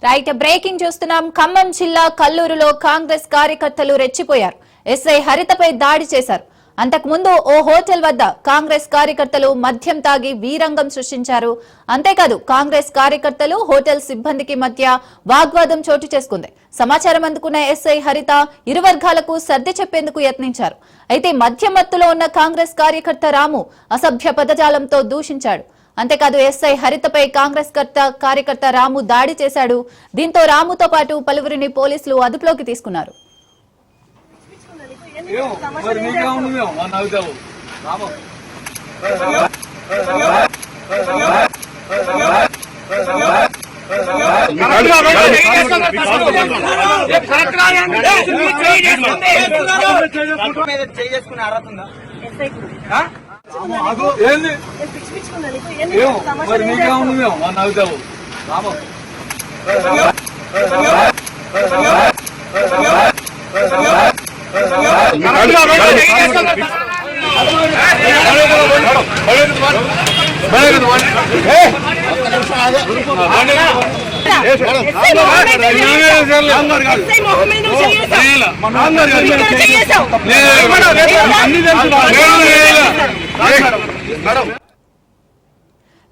Right breaking చూస్తున్నాం. ఖమ్మం జిల్లా కల్లూరులో కాంగ్రెస్ కార్యకర్తలు రెచ్చిపోయారు. ఎస్ఐ హరితపై దాడి చేశారు. అంతకుముందు ఓ హోటల్ వద్ద కాంగ్రెస్ కార్యకర్తలు మద్యం తాగి వీరంగం సృష్టించారు. అంతేకాదు కాంగ్రెస్ కార్యకర్తలు హోటల్ సిబ్బందికి మధ్య వాగ్వాదం చోటు చేసుకుంది. సమాచారం అందుకున్న ఎస్ఐ హరిత ఇరు వర్గాలకు సర్ది చెప్పేందుకు యత్నించారు. అయితే మద్యం మత్తులో ఉన్న కాంగ్రెస్ కార్యకర్త రాము అసభ్య పదజాలంతో దూషించాడు. అంతేకాదు ఎస్ఐ హరితపై కాంగ్రెస్ కార్యకర్త రాము దాడి చేశాడు. దీంతో రాముతో పాటు పలువురిని పోలీసులు అదుపులోకి తీసుకున్నారు.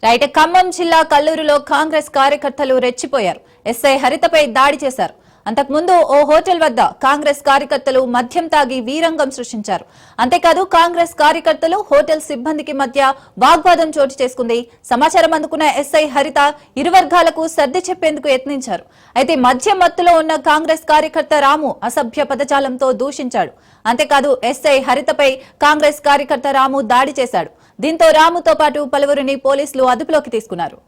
రైట్ ఖమ్మం జిల్లా కల్లూరులో కాంగ్రెస్ కార్యకర్తలు రెచ్చిపోయారు. ఎస్ఐ హరితపై దాడి చేశారు. అంతకుముందు ఓ హోటల్ వద్ద కాంగ్రెస్ కార్యకర్తలు మద్యం తాగి వీరంగం సృష్టించారు. అంతేకాదు కాంగ్రెస్ కార్యకర్తలు హోటల్ సిబ్బందికి మధ్య వాగ్వాదం చోటు చేసుకుంది. సమాచారం అందుకున్న ఎస్ఐ హరిత ఇరు వర్గాలకు సర్ది చెప్పేందుకు యత్నించారు. అయితే మద్యం మత్తులో ఉన్న కాంగ్రెస్ కార్యకర్త రాము అసభ్య పదజాలంతో దూషించాడు. అంతేకాదు ఎస్ఐ హరితపై కాంగ్రెస్ కార్యకర్త రాము దాడి చేశాడు. దీంతో రాముతో పాటు పలువురిని పోలీసులు అదుపులోకి తీసుకున్నారు.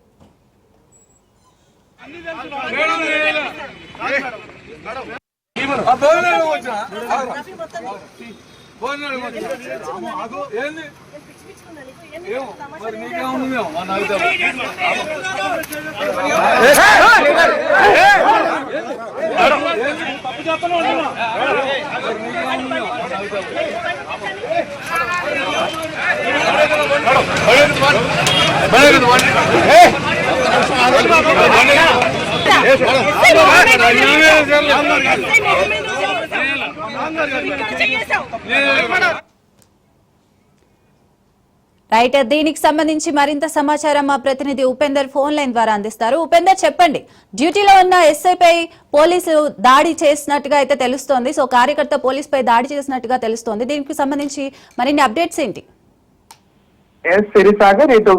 రైట్ దీనికి సంబంధించి మరింత సమాచారం మా ప్రతినిధి ఉపేందర్ ఫోన్ లైన్ ద్వారా అందిస్తారు. ఉపేందర్ చెప్పండి, డ్యూటీలో ఉన్న ఎస్ఐపై పోలీసులు దాడి చేసినట్టుగా అయితే తెలుస్తోంది. సో కార్యకర్త పోలీసుపై దాడి చేసినట్టుగా తెలుస్తోంది. దీనికి సంబంధించి మరిన్ని అప్డేట్స్ ఏంటి? సిరిసాగర్ ఇటు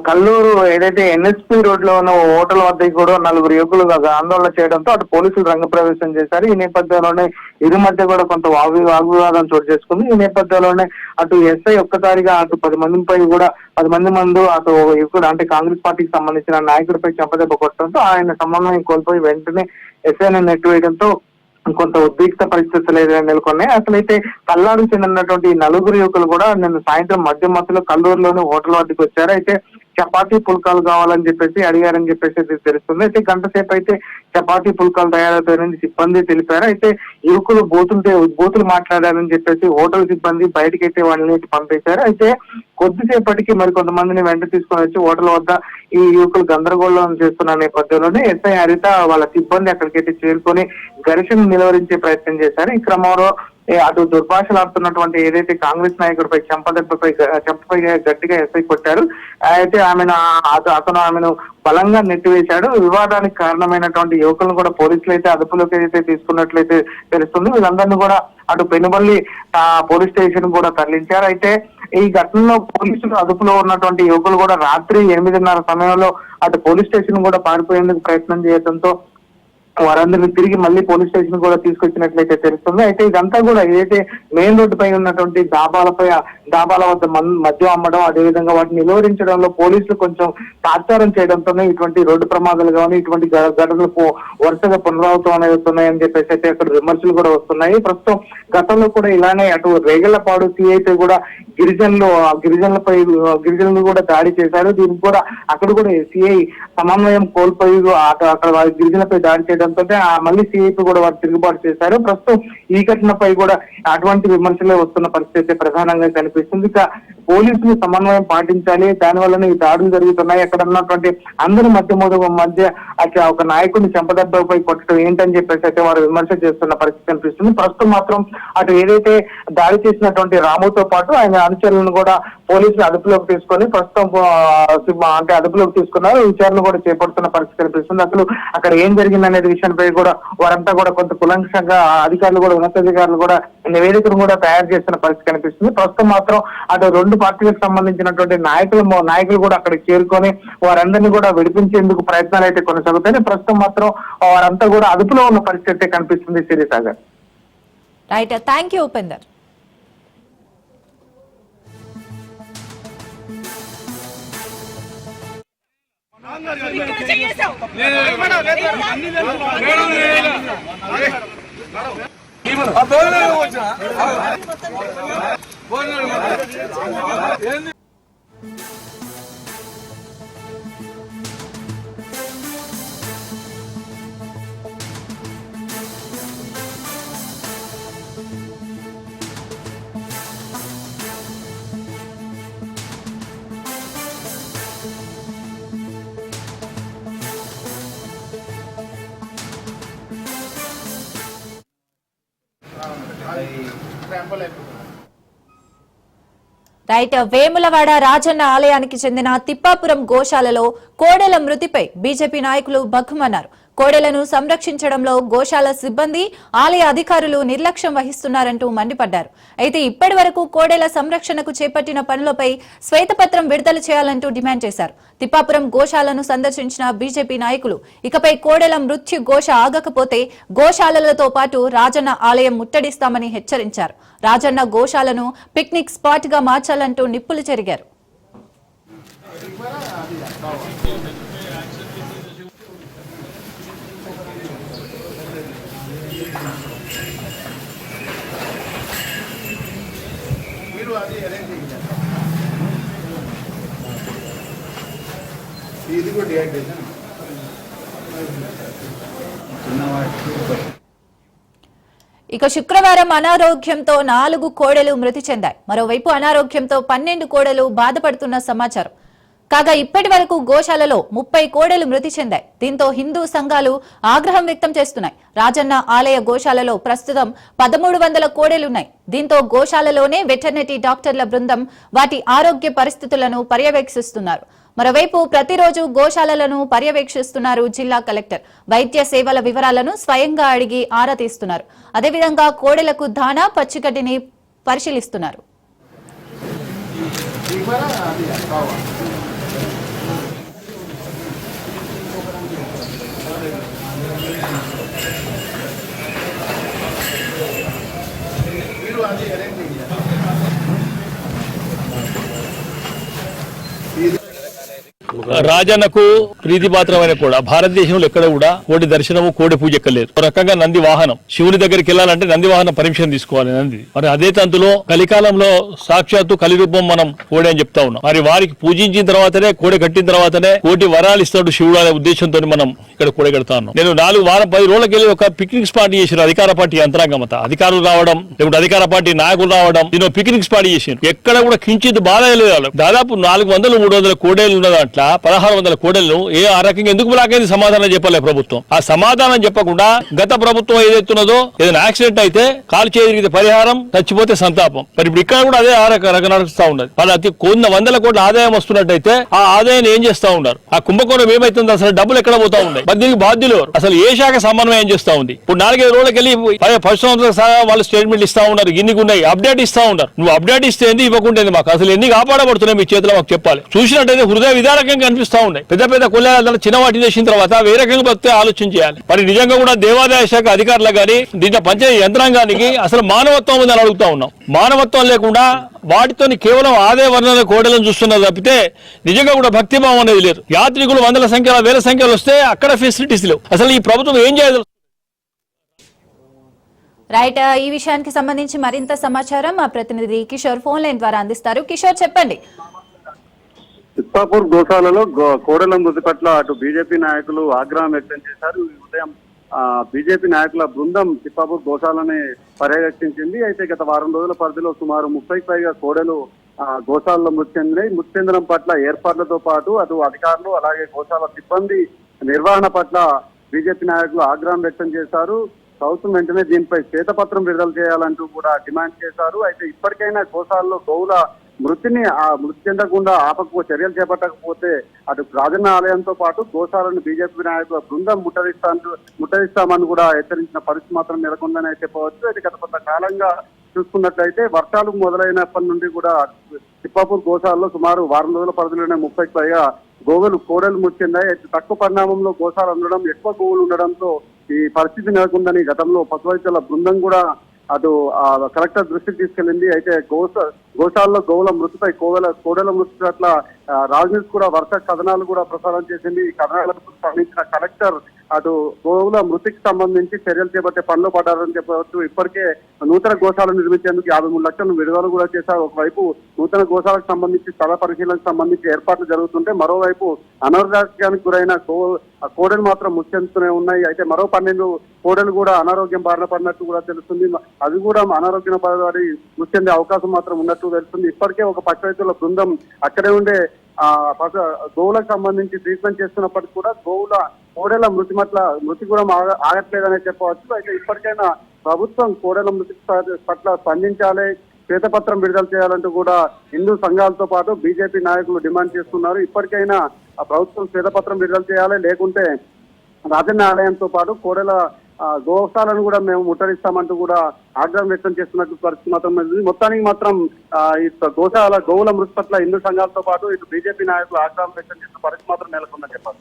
కల్లూరు ఏదైతే ఎన్ఎస్పీ రోడ్ లో ఉన్న హోటల్ వద్ద కూడా నలుగురు యువకులు ఆందోళన చేయడంతో అటు పోలీసులు రంగప్రవేశం చేశారు. ఈ నేపథ్యంలోనే ఇరు మధ్య కూడా కొంత వాగ్వివాదం చోటు చేసుకుంది. ఈ నేపథ్యంలోనే అటు ఎస్ఐ ఒక్కసారిగా అటు 10 మంది ముందు అటు యువకుడు అంటే కాంగ్రెస్ పార్టీకి సంబంధించిన నాయకుడిపై చెంపదెబ్బ కొట్టడంతో ఆయన సమన్వయం కోల్పోయి వెంటనే ఎస్ఐని నెట్టివేయడంతో కొంత ఉద్రిక్త పరిస్థితులు నెలకొన్నాయి. అసలైతే కల్లారు చెందినటువంటి నలుగురు యువకులు కూడా నిన్న సాయంత్రం మధ్య మధ్యలో కల్లూరులోని హోటల్ వద్దకు వచ్చారు. అయితే చపాతీ పుల్కాలు కావాలని చెప్పేసి అడిగారని చెప్పేసి తెలుస్తుంది. అయితే గంట సేపు అయితే చపాతీ పుల్కాలు తయారవుతాయని సిబ్బంది తెలిపారు. అయితే యువకులు బూతులు మాట్లాడారని చెప్పేసి హోటల్ సిబ్బంది బయటకైతే వాళ్ళని పంపేశారు. అయితే కొద్దిసేపటికి మరి కొంతమందిని వెంట తీసుకొని వచ్చి హోటల్ వద్ద ఈ యువకులు గందరగోళం చేస్తున్న నేపథ్యంలోనే ఎస్ఐ హరిత వాళ్ళ సిబ్బంది అక్కడికైతే చేరుకొని ఘర్షణ నిలువరించే ప్రయత్నం చేశారు. ఈ క్రమంలో అటు దుర్భాషలాడుతున్నటువంటి ఏదైతే కాంగ్రెస్ నాయకుడిపై చెంపపై గట్టిగా ఎస్ఐ కొట్టారు. అయితే అతను ఆమెను బలంగా నెట్టివేశాడు. వివాదానికి కారణమైనటువంటి యువకులను కూడా పోలీసులు అయితే అదుపులోకి అయితే తీసుకున్నట్లయితే తెలుస్తుంది. వీళ్ళందరినీ కూడా అటు పెనుబల్లి పోలీస్ స్టేషన్ కూడా తరలించారు. అయితే ఈ ఘటనలో పోలీసులు అదుపులో ఉన్నటువంటి యువకులు కూడా రాత్రి 8:30 సమయంలో అటు పోలీస్ స్టేషన్ కూడా పారిపోయేందుకు ప్రయత్నం చేయడంతో వారందరినీ తిరిగి మళ్ళీ పోలీస్ స్టేషన్ కూడా తీసుకొచ్చినట్లయితే తెలుస్తుంది. అయితే ఇదంతా కూడా ఏదైతే మెయిన్ రోడ్డు పై ఉన్నటువంటి డాబాల వద్ద మద్యం అమ్మడం, అదేవిధంగా వాటిని నిలువరించడంలో పోలీసులు కొంచెం తాత్సారం చేయడంతోనే ఇటువంటి రోడ్డు ప్రమాదాలు కానీ ఇటువంటి ఘటనలు వరుసగా పునరావృతం అవుతున్నాయని చెప్పేసి అయితే అక్కడ విమర్శలు కూడా వస్తున్నాయి. ప్రస్తుతం గతంలో కూడా ఇలానే అటు రేగళ్లపాడు సిఐపై కూడా గిరిజనులు కూడా దాడి చేశారు. దీనికి కూడా అక్కడ కూడా సిఐ సమన్వయం కోల్పోయి అక్కడ గిరిజనులపై దాడి చేయడంతో మళ్ళీ సిఐపై కూడా వారు తిరుగుబాటు చేశారు. ప్రస్తుతం ఈ ఘటనపై కూడా అటువంటి విమర్శలే వస్తున్న పరిస్థితి ప్రధానంగా కనిపిస్తుంది. ఇక పోలీసులు సమన్వయం పాటించాలి, దానివల్లనే ఈ దాడులు జరుగుతున్నాయి. అక్కడ ఉన్నటువంటి అందరి మధ్య అక్కడ ఒక నాయకుడిని చెంపదెబ్బపై కొట్టడం ఏంటని చెప్పేసి అయితే వారు విమర్శ చేస్తున్న పరిస్థితి కనిపిస్తుంది. ప్రస్తుతం మాత్రం అటు ఏదైతే దాడి చేసినటువంటి రాముతో పాటు ఆయన అనుచరులను కూడా పోలీసులు అదుపులోకి తీసుకొని ప్రస్తుతం అంటే అదుపులోకి తీసుకున్నారు. విచారణ కూడా చేపడుతున్న పరిస్థితి కనిపిస్తుంది. అసలు అక్కడ ఏం జరిగింది అనేది విషయంపై కూడా వారంతా కూడా కొంత కులంకంగా అధికారులు కూడా ఉన్నతాధికారులు కూడా నివేదికను కూడా తయారు చేస్తున్న పరిస్థితి కనిపిస్తుంది. ప్రస్తుతం మాత్రం అటు రెండు పార్టీలకు సంబంధించినటువంటి నాయకులు కూడా అక్కడికి చేరుకొని వారందరినీ కూడా విడిపించేందుకు ప్రయత్నాలు అయితే కొనసాగుతాయి. ప్రస్తుతం మాత్రం వారంతా కూడా అదుపులో ఉన్న పరిస్థితి అయితే కనిపిస్తుంది. Sirisagar. Right, thank you Upender. Right, Vemulawada Rajanna ఆలయానికి చెందిన తిప్పాపురం గోశాలలో కోడెల మృతిపై బీజేపీ నాయకులు భగ్గుమన్నారు. కోడెలను సంరక్షించడంలో గోశాల సిబ్బంది, ఆలయ అధికారులు నిర్లక్ష్యం వహిస్తున్నారంటూ మండిపడ్డారు. అయితే ఇప్పటి వరకు కోడెల సంరక్షణకు చేపట్టిన పనులపై శ్వేతపత్రం విడుదల చేయాలంటూ డిమాండ్ చేశారు. తిప్పాపురం గోశాలను సందర్శించిన బీజేపీ నాయకులు ఇకపై కోడెల మృత్యు ఘోష ఆగకపోతే గోశాలలతో పాటు రాజన్న ఆలయం ముట్టడిస్తామని హెచ్చరించారు. రాజన్న గోశాలను పిక్నిక్ స్పాట్ గా మార్చాలంటూ నిప్పులు చెరిగారు. ఇది కూడా డిహైడ్రేషన్. ఇక శుక్రవారం అనారోగ్యంతో 4 కోడెలు మృతి చెందాయి. మరోవైపు అనారోగ్యంతో 12 కోడెలు బాధపడుతున్న సమాచారం. కాగా ఇప్పటి వరకు గోశాలలో 30 కోడెలు మృతి చెందాయి. దీంతో హిందూ సంఘాలు ఆగ్రహం వ్యక్తం చేస్తున్నాయి. రాజన్న ఆలయ గోశాలలో ప్రస్తుతం 1300 కోడెలున్నాయి. దీంతో గోశాలలోనే వెటర్నరీ డాక్టర్ల బృందం వాటి ఆరోగ్య పరిస్థితులను పర్యవేక్షిస్తున్నారు. మరోవైపు ప్రతిరోజు గోశాలలను పర్యవేక్షిస్తున్నారు జిల్లా కలెక్టర్. వైద్య సేవల వివరాలను స్వయంగా అడిగి ఆరా తీస్తున్నారు. అదేవిధంగా కోడెలకు దానా, పచ్చిగడ్డిని పరిశీలిస్తున్నారు. రాజన్నకు ప్రీతిపాత్రమైన కూడా భారతదేశంలో ఎక్కడ కూడా కోడి దర్శనము, కోడి పూజ ఎక్కలేదు. ఒక రకంగా నంది వాహనం, శివుని దగ్గరికి వెళ్ళాలంటే నంది వాహనం పర్మిషన్ తీసుకోవాలి నంది. మరి అదే తంతులో కలికాలంలో సాక్షాత్తు కలిరూపం మనం కోడి అని చెప్తా ఉన్నాం. మరి వారికి పూజించిన తర్వాతనే, కోడి కట్టిన తర్వాతనే కోటి వరాలు ఇస్తాడు శివుడు అనే ఉద్దేశంతో మనం ఇక్కడ కోడి కడతా ఉన్నాం. నేను 4 వారం 10 రోజులకి వెళ్ళి ఒక పిక్నిక్ స్పాట్ చేసిన అధికార పార్టీ యంత్రాంగం అంతా, అధికారులు రావడం, లేకుంటే అధికార పార్టీ నాయకులు రావడం, నేను పిక్నిక్ స్పాట్ చేసిన ఎక్కడ కూడా కించిత్ బాధ లేదు. దాదాపు 400-300 కోడేలు ఉన్న దాంట్లో 1600 కోడెలను ఆ రకంగా ఎందుకు బ్లాక్ అయింది సమాధానం చెప్పలే ప్రభుత్వం. ఆ సమాధానం చెప్పకుండా గత ప్రభుత్వం ఏదైతున్నదో ఏదైనా యాక్సిడెంట్ అయితే కాలు చేతికి పరిహారం, చచ్చిపోతే సంతాపం. మరి ఇప్పుడు ఇక్కడ కూడా అదే రకంగా నడుస్తా ఉన్నది. వాళ్ళు అతి కొన్ని 100 కోట్ల ఆదాయం వస్తున్నట్టయితే ఆ ఆదాయాన్ని ఏం చేస్తా ఉన్నారు? ఆ కుంభకోణం ఏమైతుంది? అసలు డబ్బులు ఎక్కడ పోతా ఉన్నాయి? దీనికి బాధ్యులు అసలు ఏ శాఖ సమన్వయం చేస్తా ఉంది? ఇప్పుడు 4-5 రోజులకి వెళ్ళి 10 సంవత్సరాల సహా వాళ్ళు స్టేట్మెంట్ ఇస్తా ఉన్నారు, ఇన్నికి ఉన్నాయి, అప్డేట్ ఇస్తా ఉన్నారు. నువ్వు అప్డేట్ ఇస్తే ఏంది, ఇవ్వకుంటేది మాకు అసలు ఎన్ని కాపాడబడుతున్నాయి మీ చేతిలో మాకు చెప్పాలి. చూసినట్టయితే హృదయ విదారకంగా అనిపిస్తా ఉన్నాయి. పెద్ద పెద్ద కొల్లాల చిన్న వాటి చేసిన తర్వాత వేరే రకంగా బతికే ఆలోచన చేయాలి. మరి నిజంగా కూడా దేవాదాయ శాఖ అధికారులు కానీ దీంట్లో పంచాయతీ యంత్రాంగానికి అసలు మానవత్వం ఉందని అడుగుతా ఉన్నాం. మానవత్వం లేకుండా వాటితో కేవలం ఆదాయ వర్ణన కోడలను చూస్తున్నారు తప్పితే నిజంగా కూడా భక్తిభావం అనేది లేదు. యాత్రికులు 100ల సంఖ్యలో 1000 సంఖ్యలో వస్తే అక్కడ ఫెసిలిటీస్ లేవు. అసలు ఈ ప్రభుత్వం ఏం చేయదు? రైట్, ఈ విషయానికి సంబంధించి మరింత సమాచారం మా ప్రతినిధి కిషోర్ ఫోన్ లైన్ ద్వారా అందిస్తారు. కిషోర్, చెప్పండి. తిప్పాపూర్ గోశాలలో కోడెల మృతి పట్ల అటు బీజేపీ నాయకులు ఆగ్రహం వ్యక్తం చేశారు. ఈ ఉదయం బీజేపీ నాయకుల బృందం తిప్పాపూర్ గోశాలని పర్యవేక్షించింది. అయితే గత వారం రోజుల పరిధిలో సుమారు 30కి పైగా కోడెలు గోశాలలో మృతి చెందినాయి. మృతి చెందడం పట్ల ఏర్పాట్లతో పాటు అటు అధికారులు అలాగే గోశాల సిబ్బంది నిర్వహణ పట్ల బీజేపీ నాయకులు ఆగ్రహం వ్యక్తం చేశారు. ప్రభుత్వం వెంటనే దీనిపై శ్వేతపత్రం విడుదల చేయాలంటూ కూడా డిమాండ్ చేశారు. అయితే ఇప్పటికైనా గోశాలలో గోవుల మృతి చెందకుండా ఆపకపో చర్యలు చేపట్టకపోతే అటు రాజన్న ఆలయంతో పాటు గోశాలను బీజేపీ నాయకుల బృందం ముట్టడిస్తామని కూడా హెచ్చరించిన పరిస్థితి మాత్రం నెలకొందని చెప్పవచ్చు. అయితే గత కొంత కాలంగా చూసుకున్నట్లయితే వర్షాలు మొదలైనప్పటి నుండి కూడా తిప్పాపూర్ గోశాలలో సుమారు వారం రోజుల పరిధిలోనే 30కి పైగా కోడలు మృతి చెందాయి. తక్కువ పరిణామంలో గోశాలు ఉండడం, ఎక్కువ గోవులు ఉండడంతో ఈ పరిస్థితి నెలకొందని గతంలో పశువైద్యుల బృందం కూడా అటు కలెక్టర్ దృష్టికి తీసుకెళ్లింది. అయితే గోశాలలో గోవుల మృతిపై కోడల మృతి పట్ల రాజ్ న్యూస్ కూడా వరుస కథనాలు కూడా ప్రసారం చేసింది. ఈ కథనాలకు స్పందించిన కలెక్టర్ అటు గోవుల మృతికి సంబంధించి చర్యలు చేపట్టే పనిలో పడ్డారని చెప్పవచ్చు. ఇప్పటికే నూతన గోశాలను నిర్మించేందుకు 53 లక్షలను విడుదల కూడా చేశారు. ఒకవైపు నూతన గోశాలకు సంబంధించి స్థల పరిశీలనకు సంబంధించి ఏర్పాట్లు జరుగుతుంటే, మరోవైపు అనారోగ్యానికి గురైన కోడలు మాత్రం మృతి చెందుతూనే ఉన్నాయి. అయితే మరో 12 కోడలు కూడా అనారోగ్యం బారిన పడినట్టు కూడా తెలుస్తుంది. అది కూడా అనారోగ్యం పడి మృతి చెందే అవకాశం మాత్రం ఉన్నట్టు తెలుస్తుంది. ఇప్పటికే ఒక పశువైద్యుల బృందం అక్కడే ఉండే గోవులకు సంబంధించి ట్రీట్మెంట్ చేస్తున్నప్పటికీ కూడా కోడెల మృతి కూడా ఆగట్లేదనే చెప్పవచ్చు. అయితే ఇప్పటికైనా ప్రభుత్వం కోడెల మృతి పట్ల స్పందించాలి, శ్వేతపత్రం విడుదల చేయాలంటూ కూడా హిందూ సంఘాలతో పాటు బీజేపీ నాయకులు డిమాండ్ చేస్తున్నారు. ఇప్పటికైనా ఆ ప్రభుత్వం శ్వేతపత్రం విడుదల చేయాలి, లేకుంటే రాజన్న ఆలయంతో పాటు కోడెల గోశాలను కూడా మేము ముట్టడిస్తామంటూ కూడా ఆగ్రహం వ్యక్తం చేస్తున్నట్టు పరిస్థితి మాత్రం మొత్తానికి మాత్రం ఈ గోవుల మృతి పట్ల హిందూ సంఘాలతో పాటు ఇటు బీజేపీ నాయకులు ఆగ్రహం వ్యక్తం చేస్తున్న పరిస్థితి మాత్రం నెలకొందని చెప్పాలి.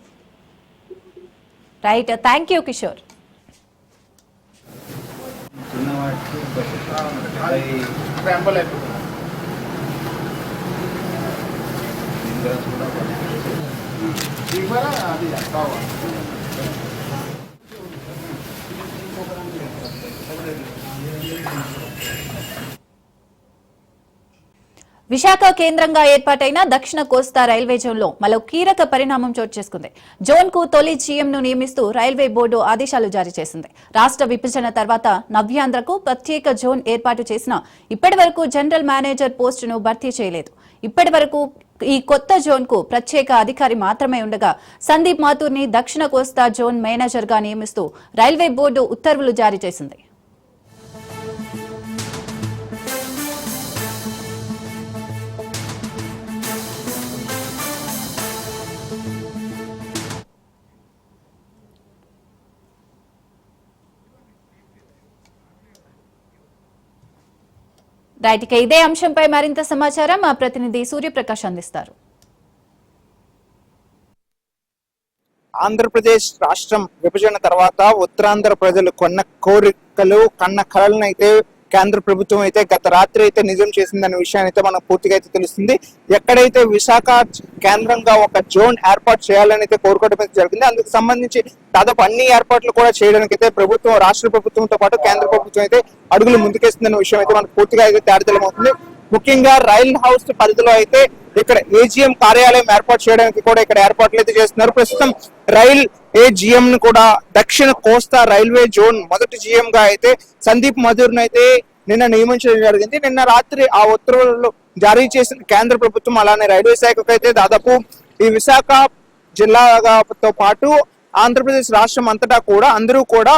Right, thank you Kishore. Visakha కేంద్రంగా ఏర్పాటైన దక్షిణ కోస్తా రైల్వే జోన్ లో మరో కీలక పరిణామం చోటు చేసుకుంది. జోన్ కు తొలి జీఎం ను నియమిస్తూ రైల్వే బోర్డు ఆదేశాలు జారీ చేసింది. రాష్ట్ర విభజన తర్వాత నవ్యాంధ్రకు ప్రత్యేక జోన్ ఏర్పాటు చేసినా ఇప్పటి వరకు జనరల్ మేనేజర్ పోస్టును భర్తీ చేయలేదు. ఇప్పటి వరకు ఈ కొత్త జోన్ కు ప్రత్యేక అధికారి మాత్రమే ఉండగా సందీప్ మాథూర్ ని దక్షిణ కోస్తా జోన్ మేనేజర్ గా నియమిస్తూ రైల్వే బోర్డు ఉత్తర్వులు జారీ చేసింది. రైట్, ఇక ఇదే అంశంపై మరింత సమాచారం మా ప్రతినిధి సూర్యప్రకాష్ అందిస్తారు. ఆంధ్రప్రదేశ్ రాష్ట్రం విభజన తర్వాత ఉత్తరాంధ్ర ప్రజలు కొన్న కోరికలు, కన్న కళలను అయితే కేంద్ర ప్రభుత్వం అయితే గత రాత్రి అయితే నిజం చేసిందనే విషయాన్ని అయితే మనకు పూర్తిగా అయితే తెలుస్తుంది. ఎక్కడైతే విశాఖ కేంద్రంగా ఒక జోన్ ఏర్పాటు చేయాలని అయితే కోరుకోవడం అయితే జరిగింది. అందుకు సంబంధించి దాదాపు అన్ని ఏర్పాట్లు కూడా చేయడానికి అయితే ప్రభుత్వం, రాష్ట్ర ప్రభుత్వంతో పాటు కేంద్ర ప్రభుత్వం అయితే అడుగులు ముందుకేస్తుందనే విషయం అయితే మనకు పూర్తిగా అయితే తేటతెల్లమవుతుంది. ముఖ్యంగా రైల్ హౌస్ పరిధిలో అయితే ఇక్కడ ఏజీఎం కార్యాలయం ఏర్పాటు చేయడానికి కూడా ఇక్కడ ఏర్పాట్లు అయితే చేస్తున్నారు. ప్రస్తుతం రైల్ ఏజీఎం ను కూడా దక్షిణ కోస్తా రైల్వే జోన్ మొదటి జీఎం గా అయితే సందీప్ మాథూర్ అయితే నిన్న నియమించడం జరిగింది. నిన్న రాత్రి ఆ ఉత్తర్వులు జారీ చేసిన కేంద్ర ప్రభుత్వం, అలానే రైల్వే శాఖకు అయితే దాదాపు ఈ విశాఖ జిల్లాతో పాటు ఆంధ్రప్రదేశ్ రాష్ట్రం అంతటా కూడా అందరూ కూడా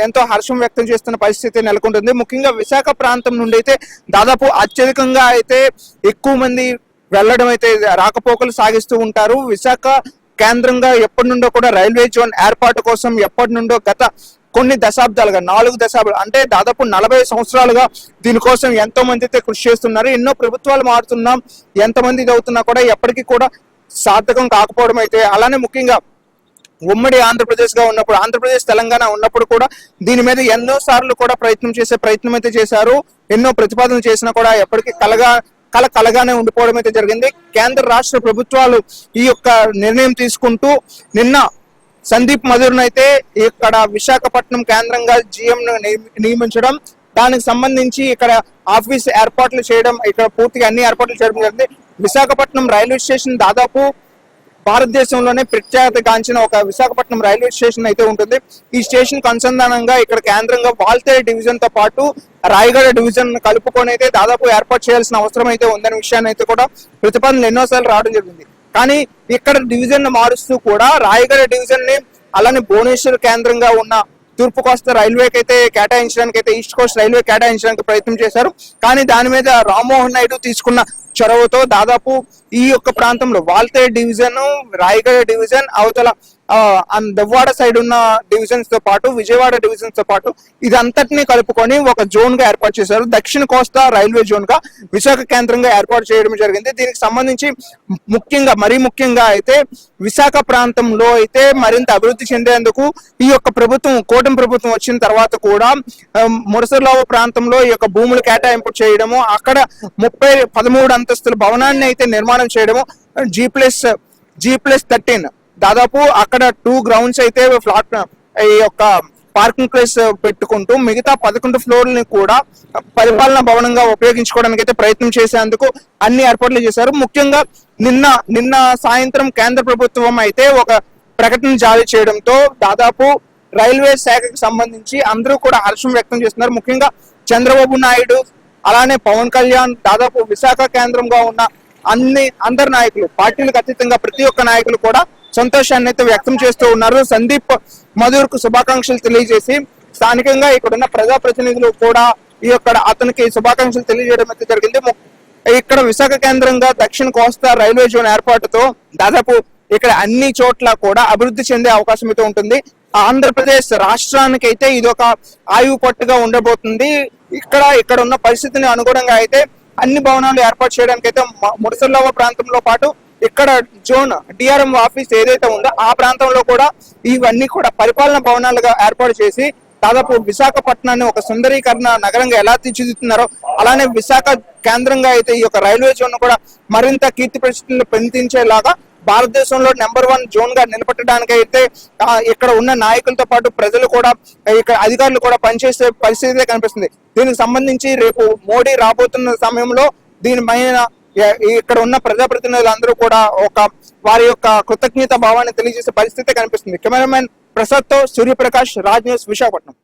ఎంతో హర్షం వ్యక్తం చేస్తున్న పరిస్థితి నెలకొంటుంది. ముఖ్యంగా విశాఖ ప్రాంతం నుండి అయితే దాదాపు అత్యధికంగా అయితే ఎక్కువ మంది వెళ్లడం అయితే రాకపోకలు సాగిస్తూ ఉంటారు. విశాఖ కేంద్రంగా ఎప్పటి నుండో కూడా రైల్వే జోన్ ఏర్పాటు కోసం ఎప్పటి నుండో గత కొన్ని దశాబ్దాలుగా 4 దశాబ్దాలు అంటే దాదాపు 40 సంవత్సరాలుగా దీనికోసం ఎంతో మంది అయితే కృషి చేస్తున్నారు. ఎన్నో ప్రభుత్వాలు మారుతున్నాం, ఎంతమంది ఇది అవుతున్నా కూడా ఎప్పటికీ కూడా సార్థకం కాకపోవడం అయితే, అలానే ముఖ్యంగా ఉమ్మడి ఆంధ్రప్రదేశ్ గా ఉన్నప్పుడు, ఆంధ్రప్రదేశ్ తెలంగాణ ఉన్నప్పుడు కూడా దీని మీద ఎన్నో సార్లు కూడా ప్రయత్నం అయితే చేశారు. ఎన్నో ప్రతిపాదనలు చేసినా కూడా ఎప్పటికీ కలగానే ఉండిపోవడం అయితే జరిగింది. కేంద్ర రాష్ట్ర ప్రభుత్వాలు ఈ యొక్క నిర్ణయం తీసుకుంటూ నిన్న సందీప్ మాథూర్ అయితే ఇక్కడ విశాఖపట్నం కేంద్రంగా జీఎం ను నియమించడం, దానికి సంబంధించి ఇక్కడ ఆఫీస్ ఏర్పాట్లు చేయడం, ఇక్కడ పూర్తిగా అన్ని ఏర్పాట్లు చేయడం జరిగింది. విశాఖపట్నం రైల్వే స్టేషన్ దాదాపు భారతదేశంలోనే ప్రఖ్యాతిగాంచిన ఒక విశాఖపట్నం రైల్వే స్టేషన్ అయితే ఉంటుంది. ఈ స్టేషన్ కు అనుసంధానంగా ఇక్కడ కేంద్రంగా వాల్తేరు డివిజన్ తో పాటు రాయగడ డివిజన్ కలుపుకొని అయితే దాదాపు ఏర్పాటు చేయాల్సిన అవసరం అయితే ఉందనే విషయాన్ని అయితే కూడా ప్రతిపాదనలు ఎన్నోసార్లు రావడం జరిగింది. కానీ ఇక్కడ డివిజన్ మారుస్తూ కూడా రాయగడ డివిజన్ ని అలానే భువనేశ్వర్ కేంద్రంగా ఉన్న తూర్పు కోస్తా రైల్వేకి అయితే కేటాయించడానికి అయితే ఈస్ట్ కోస్ట్ రైల్వే కేటాయించడానికి ప్రయత్నం చేశారు. కానీ దాని మీద రామ్మోహన్ నాయుడు తీసుకున్న చొరవతో దాదాపు ఈ యొక్క ప్రాంతంలో వాల్తే డివిజన్, రాయగడ డివిజన్, అవతల దవ్వాడ సైడ్ ఉన్న డివిజన్స్ తో పాటు విజయవాడ డివిజన్స్ తో పాటు ఇదంతటినీ కలుపుకొని ఒక జోన్ గా ఏర్పాటు చేశారు. దక్షిణ కోస్తా రైల్వే జోన్ గా విశాఖ కేంద్రంగా ఏర్పాటు చేయడం జరిగింది. దీనికి సంబంధించి మరీ ముఖ్యంగా అయితే విశాఖ ప్రాంతంలో అయితే మరింత అభివృద్ధి చెందేందుకు ఈ యొక్క ప్రభుత్వం, కూటమి ప్రభుత్వం వచ్చిన తర్వాత కూడా మురసర్లావు ప్రాంతంలో ఈ యొక్క భూములు కేటాయింపు చేయడము, అక్కడ 13 అంతస్తుల భవనాన్ని అయితే నిర్మాణం చేయడము, G+13 దాదాపు అక్కడ 2 గ్రౌండ్స్ అయితే ఫ్లాట్ ఈ యొక్క పార్కింగ్ ప్లేస్ పెట్టుకుంటూ మిగతా 11 ఫ్లోర్లని కూడా పరిపాలనా భవనంగా ఉపయోగించుకోవడానికి అయితే ప్రయత్నం చేసేందుకు అన్ని ఏర్పాట్లు చేశారు. ముఖ్యంగా నిన్న సాయంత్రం కేంద్ర ప్రభుత్వం అయితే ఒక ప్రకటన జారీ చేయడంతో దాదాపు రైల్వే శాఖకు సంబంధించి అందరూ కూడా హర్షం వ్యక్తం చేస్తున్నారు. ముఖ్యంగా చంద్రబాబు నాయుడు అలానే పవన్ కళ్యాణ్, దాదాపు విశాఖ కేంద్రంగా ఉన్న అందరు నాయకులు, పార్టీలకు అతీతంగా ప్రతి ఒక్క నాయకులు కూడా సంతోషాన్ని అయితే వ్యక్తం చేస్తూ ఉన్నారు. సందీప్ మధుర్ కు శుభాకాంక్షలు తెలియజేసి స్థానికంగా ఇక్కడ ఉన్న ప్రజాప్రతినిధులు కూడా అతనికి శుభాకాంక్షలు తెలియజేయడం అయితే జరిగింది. ఇక్కడ విశాఖ కేంద్రంగా దక్షిణ కోస్తా రైల్వే జోన్ ఏర్పాటుతో దాదాపు ఇక్కడ అన్ని చోట్ల కూడా అభివృద్ధి చెందే అవకాశం అయితే ఉంటుంది. ఆంధ్రప్రదేశ్ రాష్ట్రానికి అయితే ఇది ఒక ఆయువు పట్టుగా ఉండబోతుంది. ఇక్కడ ఉన్న పరిస్థితిని అనుగుణంగా అయితే అన్ని భవనాలు ఏర్పాటు చేయడానికి అయితే మురసర్లావ ప్రాంతంలో పాటు ఇక్కడ జోన్ డిఆర్ఎం ఆఫీస్ ఏదైతే ఉందో ఆ ప్రాంతంలో కూడా ఇవన్నీ కూడా పరిపాలన భవనాలుగా ఏర్పాటు చేసి దాదాపు విశాఖపట్నాన్ని ఒక సుందరీకరణ నగరంగా ఎలా తీర్చిదిద్దుతున్నారో అలానే విశాఖ కేంద్రంగా అయితే ఈ యొక్క రైల్వే జోన్ కూడా మరింత కీర్తి ప్రతిష్టలు పెంచేలాగా భారతదేశంలో నెంబర్ 1 జోన్ గా నిలబెట్టడానికి అయితే ఇక్కడ ఉన్న నాయకులతో పాటు ప్రజలు కూడా, ఇక్కడ అధికారులు కూడా పనిచేసే పరిస్థితి కనిపిస్తుంది. దీనికి సంబంధించి రేపు మోడీ రాబోతున్న సమయంలో దీనిపైన ఇక్కడ ఉన్న ప్రజాప్రతినిధులందరూ కూడా వారి యొక్క కృతజ్ఞత భావాన్ని తెలియజేసే పరిస్థితి కనిపిస్తుంది. కెమెరామెన్ ప్రసాద్ తో సూర్యప్రకాష్, రాజ్ న్యూస్, విశాఖపట్నం.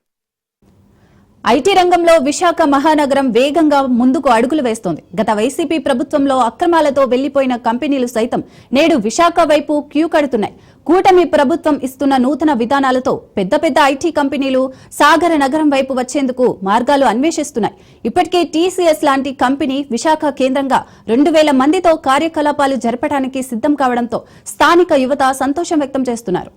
ఐటీ రంగంలో విశాఖ మహానగరం వేగంగా ముందుకు అడుగులు వేస్తోంది. గత వైసీపీ ప్రభుత్వంలో అక్రమాలతో వెళ్లిపోయిన కంపెనీలు సైతం నేడు విశాఖ వైపు క్యూ కడుతున్నాయి. కూటమి ప్రభుత్వం ఇస్తున్న నూతన విధానాలతో పెద్ద ఐటీ కంపెనీలు సాగర నగరం వైపు వచ్చేందుకు మార్గాలు అన్వేషిస్తున్నాయి. ఇప్పటికే టీసీఎస్ లాంటి కంపెనీ విశాఖ కేంద్రంగా 2000 మందితో కార్యకలాపాలు జరపడానికి సిద్ధం కావడంతో స్థానిక యువత సంతోషం వ్యక్తం చేస్తున్నారు.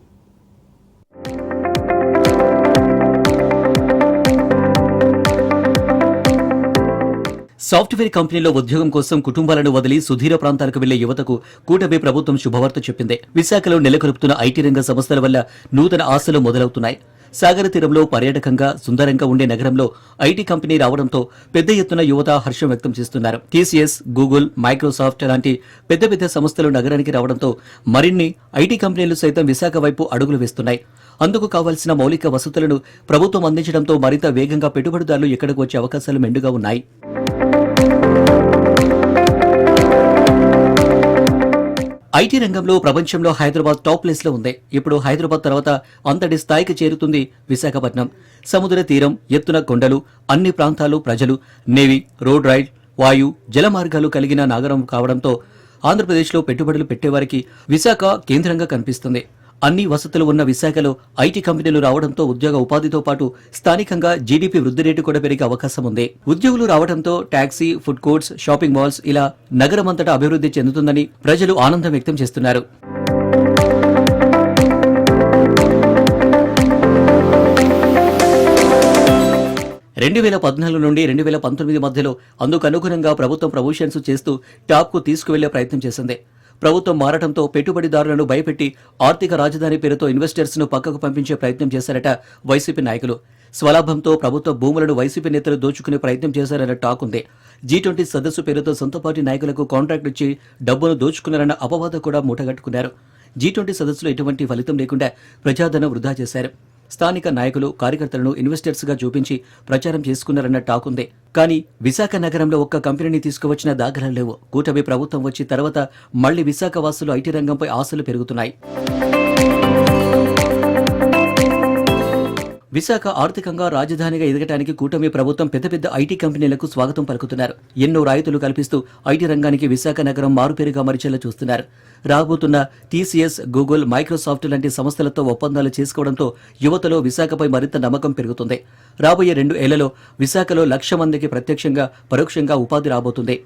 సాఫ్ట్వేర్ కంపెనీలో ఉద్యోగం కోసం కుటుంబాలను వదిలి సుదూర ప్రాంతాలకు వెళ్లే యువతకు కూటమి ప్రభుత్వం శుభవార్త చెప్పింది. విశాఖలో నెలకొల్పుతున్న ఐటీ రంగ సంస్థల వల్ల నూతన ఆశలు మొదలవుతున్నాయి. సాగర తీరంలో పర్యాటకంగా సుందరంగా ఉండే నగరంలో ఐటీ కంపెనీ రావడంతో పెద్ద ఎత్తున యువత హర్షం వ్యక్తం చేస్తున్నారు. టీసీఎస్, గూగుల్, మైక్రోసాఫ్ట్ లాంటి పెద్ద సంస్థలు నగరానికి రావడంతో మరిన్ని ఐటీ కంపెనీలు సైతం విశాఖ వైపు అడుగులు వేస్తున్నాయి. అందుకు కావాల్సిన మౌలిక వసతులను ప్రభుత్వం అందించడంతో మరింత వేగంగా పెట్టుబడిదారులు ఇక్కడకు వచ్చే అవకాశాలు మెండుగా ఉన్నాయి. ఐటీ రంగంలో ప్రపంచంలో హైదరాబాద్ టాప్ ప్లేస్ లో ఉంది. ఇప్పుడు హైదరాబాద్ తర్వాత అంతటి స్థాయికి చేరుతుంది విశాఖపట్నం. సముద్ర తీరం, ఎత్తున కొండలు, అన్ని ప్రాంతాలు ప్రజలు, నేవీ, రోడ్ రైల్, వాయు, జల మార్గాలు కలిగిన నగరం కావడంతో ఆంధ్రప్రదేశ్లో పెట్టుబడులు పెట్టేవారికి విశాఖ కేంద్రంగా కనిపిస్తుంది. అన్ని వసతులు ఉన్న విశాఖలో ఐటీ కంపెనీలు రావడంతో ఉద్యోగ ఉపాధితో పాటు స్థానికంగా జీడీపీ వృద్ధి రేటు కూడా పెరిగే అవకాశం ఉంది. ఉద్యోగులు రావడంతో taxi, food courts, shopping malls ఇలా నగరమంతటా అభివృద్ధి చెందుతుందని ప్రజలు ఆనందం వ్యక్తం చేస్తున్నారు. రెండు 2014 నుండి 2019 మధ్యలో అందుకు అనుగుణంగా ప్రభుత్వం ప్రమోషన్స్ చేస్తూ టాప్కు తీసుకువెళ్లే ప్రయత్నం చేసింది. ప్రభుత్వం మారటంతో పెట్టుబడిదారులను భయపెట్టి ఆర్థిక రాజధాని పేరుతో ఇన్వెస్టర్స్ ను పక్కకు పంపించే ప్రయత్నం చేశారట వైసీపీ నాయకులు. స్వలాభంతో ప్రభుత్వ భూములను వైసీపీ నేతలు దోచుకునే ప్రయత్నం చేశారన్న టాక్ ఉంది. G20 సదస్సు పేరుతో సొంత పార్టీ నాయకులకు కాంట్రాక్ట్ ఇచ్చి డబ్బును దోచుకున్నారన్న అపవాదం కూడా మూటగట్టుకున్నారు. G20 సదస్సులో ఎటువంటి ఫలితం లేకుండా ప్రజాధనం వృధా చేశారు. స్థానిక నాయకులు, కార్యకర్తలను ఇన్వెస్టర్స్ గా చూపించి ప్రచారం చేసుకున్నారన్న టాక్ ఉంది. కానీ విశాఖ నగరంలో ఒక్క కంపెనీని తీసుకువచ్చిన దాఖలాలు లేవు. కూటమి ప్రభుత్వం వచ్చి తర్వాత మళ్లీ విశాఖ వాసులు ఐటీ రంగంపై ఆశలు పెరుగుతున్నాయి. విశాఖ ఆర్థికంగా రాజధానిగా ఎదగటానికి కూటమి ప్రభుత్వం పెద్ద పెద్ద ఐటీ కంపెనీలకు స్వాగతం పలుకుతున్నారు. ఎన్నో రాయితీలు కల్పిస్తూ ఐటీ రంగానికి విశాఖ నగరం మారుపేరుగా మరిచేలా చూస్తున్నారు. రాబోతున్న టీసీఎస్, గూగుల్, మైక్రోసాఫ్ట్ లాంటి సంస్థలతో ఒప్పందాలు చేసుకోవడంతో యువతలో విశాఖపై మరింత నమ్మకం పెరుగుతుంది. రాబోయే 2 ఏళ్లలో విశాఖలో 1,00,000 మందికి ప్రత్యక్షంగా, పరోక్షంగా ఉపాధి రాబోతుంది.